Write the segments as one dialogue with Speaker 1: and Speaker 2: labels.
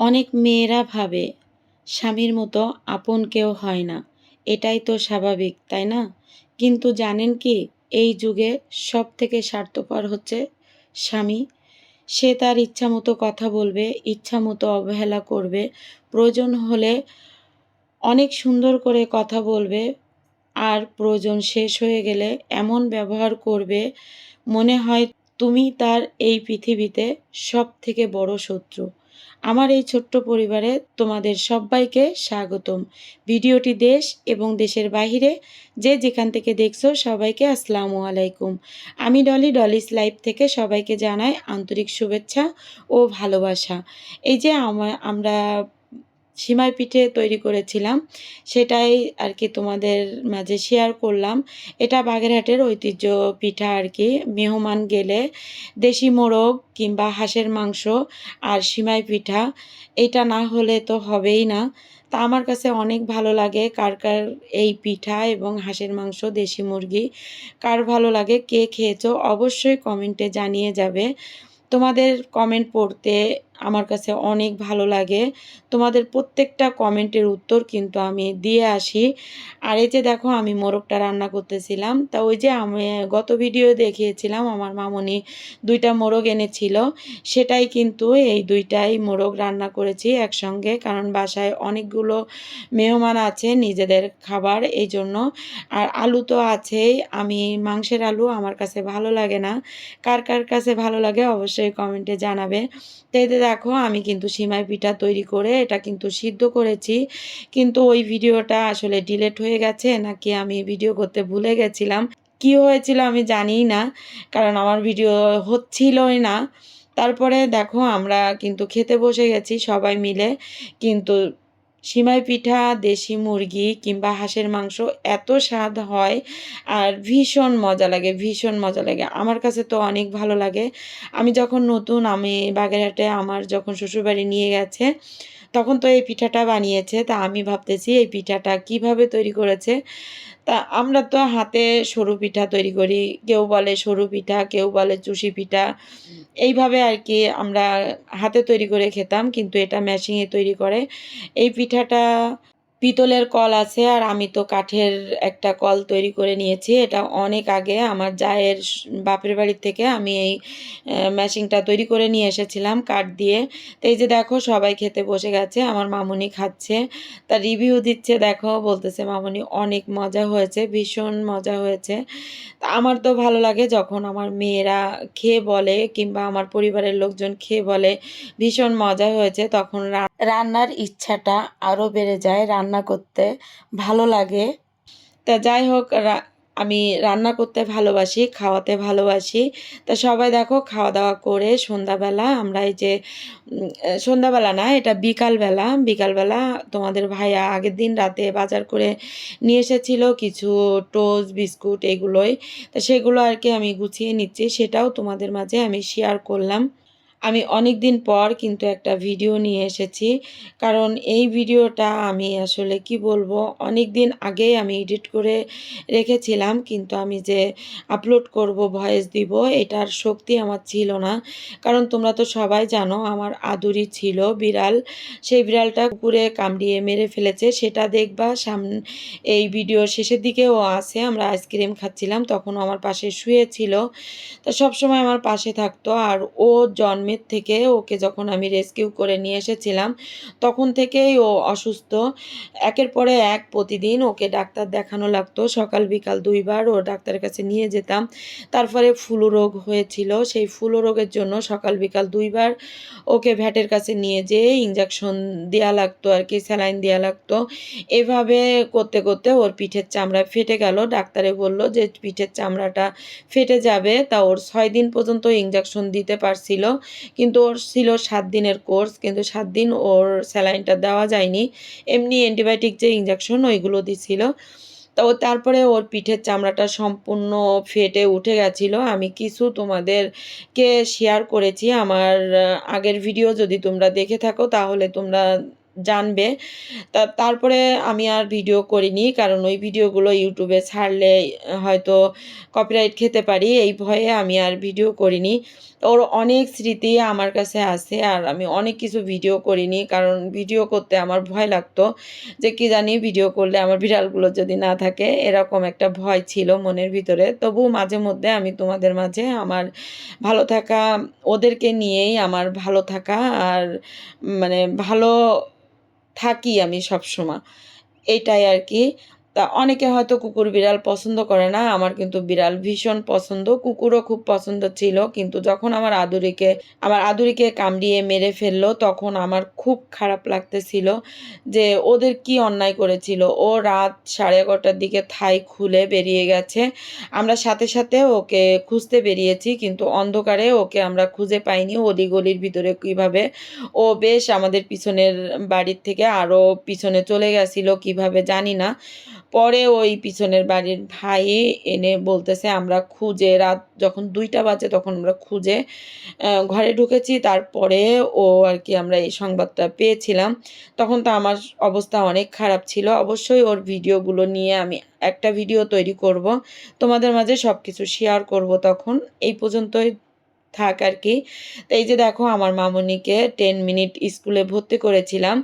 Speaker 1: অনেক মেয়েরা ভাবে স্বামীর মতো আপন কেউ হয় না। এটাই তো স্বাভাবিক, তাই না? কিন্তু জানেন কি? এই যুগে সবথেকে স্বার্থপর হচ্ছে স্বামী। সে তার ইচ্ছামতো কথা বলবে, ইচ্ছামতো অবহেলা করবে। প্রয়োজন হলে অনেক সুন্দর করে কথা বলবে, আর প্রয়োজন শেষ হয়ে গেলে এমন ব্যবহার করবে মনে হয় তুমি তার এই পৃথিবীতে সবথেকে বড় শত্রু। আমার এই ছোট্ট পরিবারে তোমাদের সব্বাইকে স্বাগতম। ভিডিওটি দেশ এবং দেশের বাহিরে যে যেখান থেকে দেখছো সবাইকে আসসালামু আলাইকুম। আমি ডলি, ডলিস লাইফ থেকে সবাইকে জানাই আন্তরিক শুভেচ্ছা ও ভালোবাসা। এই যে আমরা সিমাই পিঠে তৈরি করেছিলাম, সেটাই আর কি তোমাদের মাঝে শেয়ার করলাম। এটা বাগেরহাটের ঐতিহ্য পিঠা আর কি। মেহমান গেলে দেশি মোরগ কিংবা হাঁসের মাংস আর সিমাই পিঠা এটা না হলে তো হবেই না। তা আমার কাছে অনেক ভালো লাগে। কার কার এই পিঠা এবং হাঁসের মাংস, দেশি মুরগি কার ভালো লাগে, কে খেয়েছো অবশ্যই কমেন্টে জানিয়ে যাবে। তোমাদের কমেন্ট পড়তে আমার কাছে অনেক ভালো লাগে। তোমাদের প্রত্যেকটা কমেন্টের উত্তর কিন্তু আমি দিয়ে আসি। আর এই যে দেখো আমি মোরগটা রান্না করতেছিলাম। তা ওই যে আমি গত ভিডিও দেখিয়েছিলাম আমার মামুনি ২টা মোরগ এনেছিল। সেটাই কিন্তু এই ২টাই মোরগ রান্না করেছি একসঙ্গে। কারণ বাসায় অনেকগুলো মেহমান আছে, নিজেদের খাবার এইজন্য। আর আলু তো আছেই। আমি মাংসের আলু আমার কাছে ভালো লাগে না। কার কার কাছে ভালো লাগে অবশ্যই কমেন্টে জানাবে। তো এই যে দেখো আমি কিন্তু সিমাই পিঠা তৈরি করে এটা কিন্তু সিদ্ধ করেছি। কিন্তু ওই ভিডিওটা আসলে ডিলিট হয়ে গেছে, নাকি আমি ভিডিও করতে ভুলে গেছিলাম। কি হয়েছিল আমি জানিই না। কারণ আমার ভিডিও হচ্ছিলই না। তারপরে দেখো আমরা কিন্তু খেতে বসে গেছি সবাই মিলে। কিন্তু সিমাই পিঠা, দেশি মুরগি কিংবা হাঁসের মাংস এত স্বাদ হয় আর ভীষণ মজা লাগে, ভীষণ মজা লাগে। আমার কাছে তো অনেক ভালো লাগে। আমি যখন নতুন আমি বাগেরহাটে আমার যখন শ্বশুরবাড়ি নিয়ে গেছে, তখন তো এই পিঠাটা বানিয়েছে। তা আমি ভাবতেছি এই পিঠাটা কিভাবে তৈরি করেছে। তা আমরা তো হাতে সরু পিঠা তৈরি করি। কেউ বলে সরু পিঠা, কেউ বলে চুষি পিঠা। এইভাবে আর কি আমরা হাতে তৈরি করে খেতাম। কিন্তু এটা মেশিনে তৈরি করে। এই পিঠাটা পিতলের কল আছে আর আমি তো কাঠের একটা কল তৈরি করে নিয়েছি। এটা অনেক আগে আমার জায়ের বাপের বাড়ির থেকে আমি এই মেশিনটা তৈরি করে নিয়ে এসেছিলাম কাঠ দিয়ে। তো এই যে দেখো সবাই খেতে বসে গেছে। আমার মামুনি খাচ্ছে। তার রিভিউ দিচ্ছে, দেখো বলতেছে মামুনি অনেক মজা হয়েছে, ভীষণ মজা হয়েছে। তা আমার তো ভালো লাগে যখন আমার মেয়েরা খেয়ে বলে কিংবা আমার পরিবারের লোকজন খেয়ে বলে ভীষণ মজা হয়েছে, তখন রান্নার ইচ্ছাটা আরও বেড়ে যায়, রান্না করতে ভালো লাগে। তা যাই হোক আমি রান্না করতে ভালোবাসি, খাওয়াতে ভালোবাসি। তা সবাই দেখো খাওয়া দাওয়া করে সন্ধ্যাবেলা আমরা এই যে সন্ধ্যাবেলা না, এটা বিকালবেলা। বিকালবেলা তোমাদের ভাইয়া আগের দিন রাতে বাজার করে নিয়ে এসেছিল কিছু টোস্ট, বিস্কুট এগুলোই। তা সেগুলো আর কি আমি গুছিয়ে নিচ্ছি, সেটাও তোমাদের মাঝে আমি শেয়ার করলাম। আমি অনেক দিন পর কিন্তু একটা ভিডিও নিয়ে এসেছি। কারণ এই ভিডিওটা আমি আসলে কি বলবো, অনেক দিন আগেই আমি এডিট করে রেখেছিলাম। কিন্তু আমি যে আপলোড করব, ভয়েস দিব, এটার শক্তি আমার ছিল না। কারণ তোমরা তো সবাই জানো আমার আদুরি ছিল বিড়াল। সেই বিড়ালটা কুকুরে কামড়িয়ে মেরে ফেলেছে, সেটা দেখবা এই ভিডিওর শেষের দিকেও আছে। আমরা আইসক্রিম খাচ্ছিলাম, তখন আমার পাশে শুয়েছিল। তা সবসময় আমার পাশে থাকতো। আর ও জন্মের থেকে ওকে যখন আমি রেস্কিউ করে নিয়ে এসেছিলাম, তখন থেকেই ও অসুস্থ। একের পরে এক প্রতিদিন ওকে ডাক্তার দেখানো লাগতো, সকাল বিকাল ২ বার ও ডাক্তারের কাছে নিয়ে যেতাম। তারপরে ফ্লু রোগ হয়েছিল, সেই ফ্লু রোগের জন্য সকাল বিকাল ২ বার ওকে ভ্যাটের কাছে নিয়ে যেয়ে ইঞ্জেকশন দেওয়া লাগতো আর কি, স্যালাইন দেওয়া লাগতো। এভাবে করতে করতে ওর পিঠের চামড়া ফেটে গেল। ডাক্তারে বলল যে পিঠের চামড়াটা ফেটে যাবে। তা ওর ৬ দিন পর্যন্ত ইঞ্জেকশন দিতে পারছিল। কিন্তু ওর ছিল ৭ দিনের কোর্স, কিন্তু ৭ দিন ওর স্যালাইনটা দেওয়া যায়নি। এমনি অ্যান্টিবায়োটিক যে ইঞ্জেকশন ওইগুলো দিছিল। তো তারপরে ওর পিঠের চামড়াটা সম্পূর্ণ ফেটে উঠে গেছিলো। আমি কিছু তোমাদেরকে শেয়ার করেছি আমার আগের ভিডিও, যদি তোমরা দেখে থাকো তাহলে তোমরা জানবে। তারপরে আমি আর ভিডিও করিনি, কারণ ওই ভিডিওগুলো ইউটিউবে ছাড়লে হয়তো কপিরাইট খেতে পারি, এই ভয়ে আমি আর ভিডিও করিনি। ওর অনেক স্মৃতি আমার কাছে আছে। আর আমি অনেক কিছু ভিডিও করিনি, কারণ ভিডিও করতে আমার ভয় লাগতো যে কি জানি ভিডিও করলে আমার বিড়ালগুলো যদি না থাকে, এরকম একটা ভয় ছিল মনের ভিতরে। তবুও মাঝে মধ্যে আমি তোমাদের মাঝে আমার ভালো থাকা, ওদেরকে নিয়েই আমার ভালো থাকা আর মানে ভালো থাকি আমি সবসময়। এইটাই আরকি। তা অনেকে হয়তো কুকুর বিড়াল পছন্দ করে না। আমার কিন্তু বিড়াল ভীষণ পছন্দ। কুকুরও খুব পছন্দ ছিল। কিন্তু যখন আমার আদুরিকে কামড়িয়ে মেরে ফেলল, তখন আমার খুব খারাপ লাগতেছিল যে ওদের কি অন্যায় করেছিল। ও রাত 11:30টার দিকে থাই খুলে বেরিয়ে গেছে। আমরা সাথে, সাথে ওকে খুঁজতে বেরিয়েছি, কিন্তু অন্ধকারে ওকে আমরা খুঁজে পাইনি। অলি-গলির ভিতরে কিভাবে ও বেশ আমাদের পিছনের বাড়ির থেকে আরও পিছনে চলে গেছিল কিভাবে জানি না। পরে ওই পিছনের বাড়ির ভাই এনে বলতেছে, আমরা খুঁজে রাত যখন ২টা বাজে তখন আমরা খুঁজে ঘরে ঢুকেছি। তারপরে ও আরকি আমরা এই সংবাদটা পেয়েছিলাম। তখন তো আমার অবস্থা অনেক খারাপ ছিল। অবশ্যই ওর ভিডিওগুলো নিয়ে আমি একটা ভিডিও তৈরি করব। তোমাদের মাঝে সবকিছু শেয়ার করব তখন। এই পর্যন্তই থাক আরকি। তো এই যে দেখো আমার মামুনিকে 10 মিনিট স্কুলে ভর্তি করেছিলাম।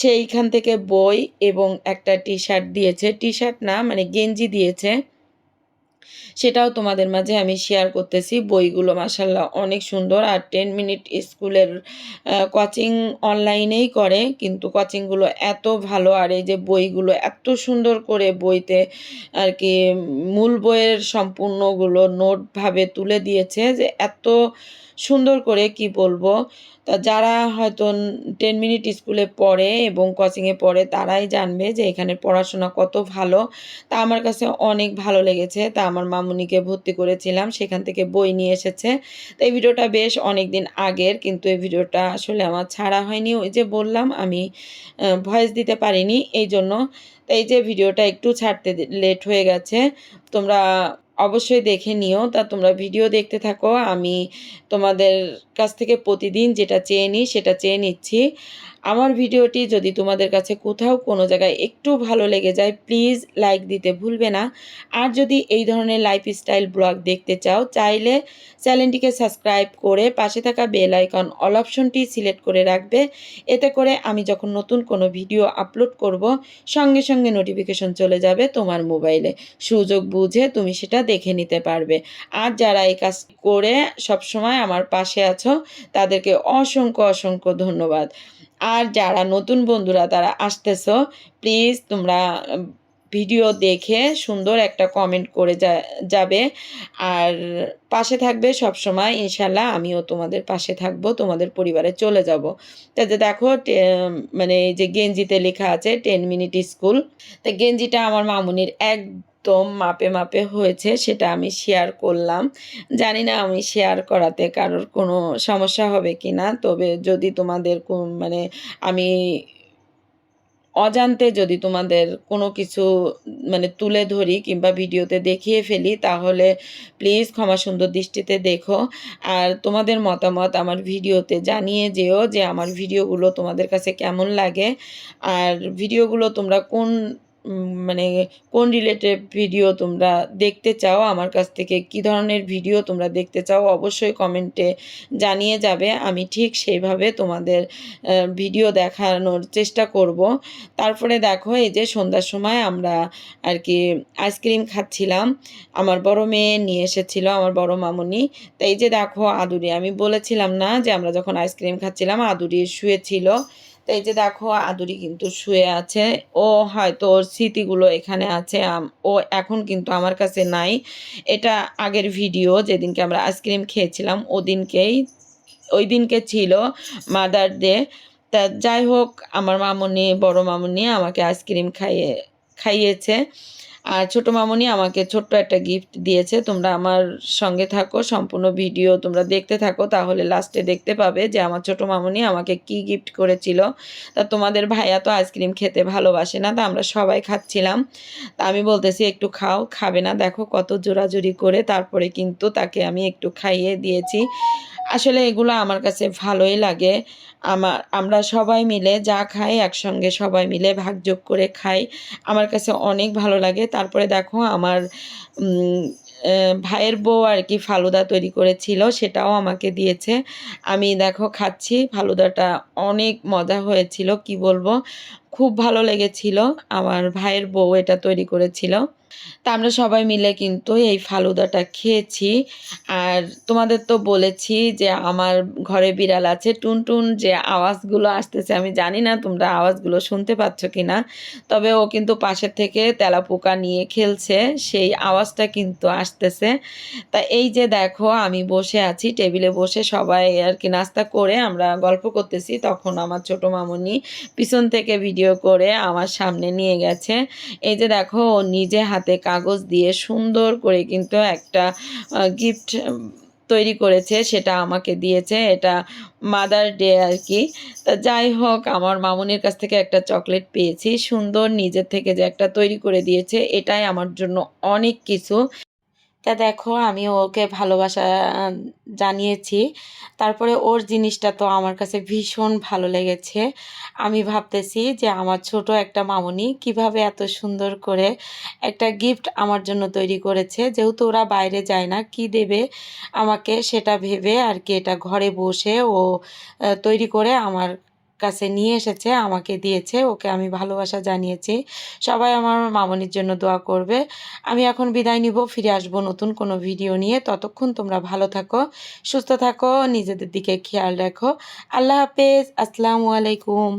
Speaker 1: সেইখান থেকে বই এবং একটা টি-শার্ট দিয়েছে। টি-শার্ট না মানে গেঞ্জি দিয়েছে। সেটাও তোমাদের মাঝে আমি শেয়ার করতেছি। বইগুলো মাশাআল্লাহ অনেক সুন্দর। আর 10 মিনিট স্কুলের কোচিং অনলাইনেই করে, কিন্তু কোচিংগুলো এত ভালো। আর এই যে বইগুলো এত সুন্দর করে বইতে আরকি মূল বইয়ের সম্পূর্ণগুলো নোটভাবে তুলে দিয়েছে যে এত সুন্দর করে কি বলবো। তা যারা হয়তো 10 মিনিট স্কুলে পড়ে এবং কোচিংয়ে পড়ে তারাই জানবে যে এখানের পড়াশোনা কত ভালো। তা আমার কাছে অনেক ভালো লেগেছে। তা আমার মামুনিকে ভর্তি করেছিলাম। সেখান থেকে বই নিয়ে এসেছে। তো এই ভিডিওটা বেশ অনেকদিন আগের, কিন্তু এই ভিডিওটা আসলে আমার ছাড়া হয়নি। ওই যে বললাম আমি ভয়েস দিতে পারিনি এইজন্য। তো এই যে ভিডিওটা একটু ছাড়তে লেট হয়ে গেছে। তোমরা অবশ্যই দেখে নিও। তা তোমরা ভিডিও দেখতে থাকো। আমি তোমাদের কাছ থেকে প্রতিদিন যেটা চেয়ে নিই সেটা চেয়ে নিচ্ছি। আমার ভিডিওটি যদি তোমাদের কাছে কোথাও কোনো জায়গায় একটু ভালো লেগে যায়, প্লিজ লাইক দিতে ভুলবে না। আর যদি এই ধরনের লাইফস্টাইল ব্লগ দেখতে চাও, চাইলে চ্যানেলটিকে সাবস্ক্রাইব করে পাশে থাকা বেল আইকন অল অপশনটি সিলেক্ট করে রাখবে। এতে করে আমি যখন নতুন কোনো ভিডিও আপলোড করব, সঙ্গে সঙ্গে নোটিফিকেশন চলে যাবে তোমার মোবাইলে। সুযোগ বুঝে তুমি সেটা দেখে নিতে পারবে। আর যারা এই কাজ করে সবসময় আমার পাশে আছো, তাদেরকে অসংখ্য, অসংখ্য ধন্যবাদ। আর যারা নতুন বন্ধুরা তারা আসতেছো, প্লিজ তোমরা ভিডিও দেখে সুন্দর একটা কমেন্ট করে যাবে। আর পাশে থাকবে সবসময়। ইনশাআল্লাহ আমিও তোমাদের পাশে থাকবো, তোমাদের পরিবারে চলে যাব। তাতে দেখো মানে এই যে গেঞ্জিতে লেখা আছে 10 মিনিট স্কুল। তা গেঞ্জিটা আমার মামুনির একদম মাপে, মাপে হয়েছে, সেটা আমি শেয়ার করলাম। জানি না আমি শেয়ার করাতে কারোর কোনো সমস্যা হবে কিনা। তবে যদি তোমাদের মানে আমি অজান্তে যদি তোমাদের কোনো কিছু মানে তুলে ধরি কিংবা ভিডিওতে দেখিয়ে ফেলি, তাহলে প্লিজ ক্ষমা সুন্দর দৃষ্টিতে দেখো। আর তোমাদের মতামত আমার ভিডিওতে জানিয়ে যেও যে আমার ভিডিওগুলো তোমাদের কাছে কেমন লাগে। আর ভিডিওগুলো তোমরা মানে কোন রিলেটেড ভিডিও তোমরা দেখতে চাও, আমার কাছ থেকে কী ধরনের ভিডিও তোমরা দেখতে চাও, অবশ্যই কমেন্টে জানিয়ে যাবে। আমি ঠিক সেইভাবে তোমাদের ভিডিও দেখানোর চেষ্টা করব। তারপরে দেখো এই যে সন্ধ্যার সময় আমরা আরকি আইসক্রিম খাচ্ছিলাম। আমার বড় মেয়ে নিয়ে এসেছিল, আমার বড় মামুনি। তো এই যে দেখো আদুরি, আমি বলেছিলাম না যে আমরা যখন আইসক্রিম খাচ্ছিলাম আদুরি শুয়েছিল। তো এই যে দেখো আদুরি কিন্তু শুয়ে আছে। ও হয়তো ওর স্মৃতিগুলো এখানে আছে। ও এখন কিন্তু আমার কাছে নাই। এটা আগের ভিডিও, যেদিনকে আমরা আইসক্রিম খেয়েছিলাম ওই দিনকে ছিল মাদার ডে। তা যাই হোক, আমার মামুনি, বড় মামুনি আমাকে আইসক্রিম খাইয়েছে। আর ছোট মামুনি আমাকে ছোট্ট একটা গিফট দিয়েছে। তোমরা আমার সঙ্গে থাকো, সম্পূর্ণ ভিডিও তোমরা দেখতে থাকো, তাহলে লাস্টে দেখতে পাবে যে আমার ছোট মামুনি আমাকে কি গিফট করেছিল। তা তোমাদের ভাইয়া তো আইসক্রিম খেতে ভালোবাসে না, তা আমরা সবাই খাচ্ছিলাম। তা আমি বলতেছি একটু খাও, খাবে না। দেখো কত জোরাজুরি করে তারপরে কিন্তু তাকে আমি একটু খাইয়ে দিয়েছি। আসলে এগুলো আমার কাছে ভালোই লাগে। আমরা সবাই মিলে যা খাই একসঙ্গে সবাই মিলে ভাগযোগ করে খাই। আমার কাছে অনেক ভালো লাগে। তারপরে দেখো আমার ভাইয়ের বউ আর কি ফালুদা তৈরি করেছিল, সেটাও আমাকে দিয়েছে। আমি দেখো খাচ্ছি, ফালুদাটা অনেক মজা হয়েছিল, কি বলবো, খুব ভালো লেগেছিল। আমার ভাইয়ের বউ এটা তৈরি করেছিল। তা আমরা সবাই মিলে কিন্তু এই ফালুদাটা খেয়েছি। আর তোমাদের তো বলেছি যে আমার ঘরে বিড়াল আছে, টুনটুন যে আওয়াজগুলো আসতেছে আমি জানি না তোমরা আওয়াজগুলো শুনতে পাচ্ছ কি না, তবে ও কিন্তু পাশের থেকে তেলাপোকা নিয়ে খেলছে, সেই আওয়াজটা কিন্তু আসতেছে। তা এই যে দেখো আমি বসে আছি টেবিলে বসে, সবাই আর কি নাস্তা করে আমরা গল্প করতেছি, তখন আমার ছোট মামুনি পিছন থেকে ভিডিও করে আমার সামনে নিয়ে গেছে। এই যে দেখো ও নিজে হাতে কাগজ দিয়ে সুন্দর করে কিন্তু একটা গিফট তৈরি করেছে, সেটা আমাকে দিয়েছে। এটা মাদার ডে আর কি। তা যাই হোক, আমার মামুনির কাছ থেকে একটা চকলেট পেয়েছি, সুন্দর নিজের থেকে যে একটা তৈরি করে দিয়েছে, এটাই আমার জন্য অনেক কিছু। তা দেখো আমি ওকে ভালোবাসা জানিয়েছি। তারপরে ওর জিনিসটা তো আমার কাছে ভীষণ ভালো লেগেছে। আমি ভাবতেছি যে আমার ছোট একটা মামুনি কিভাবে এত সুন্দর করে একটা গিফট আমার জন্য তৈরি করেছে। যেহেতু ওরা বাইরে যায় না, কি দেবে আমাকে সেটা ভেবে আর কি এটা ঘরে বসে ও তৈরি করে আমার কাছে নিয়ে এসেছে, আমাকে দিয়েছে। ওকে আমি ভালোবাসা জানিয়েছি। সবাই আমার মামুনির জন্য দোয়া করবে। আমি এখন বিদায় নিব, ফিরে আসবো নতুন কোনো ভিডিও নিয়ে। ততক্ষণ তোমরা ভালো থাকো, সুস্থ থাকো, নিজেদের দিকে খেয়াল রাখো। আল্লাহ হাফেজ, আসসালামু আলাইকুম।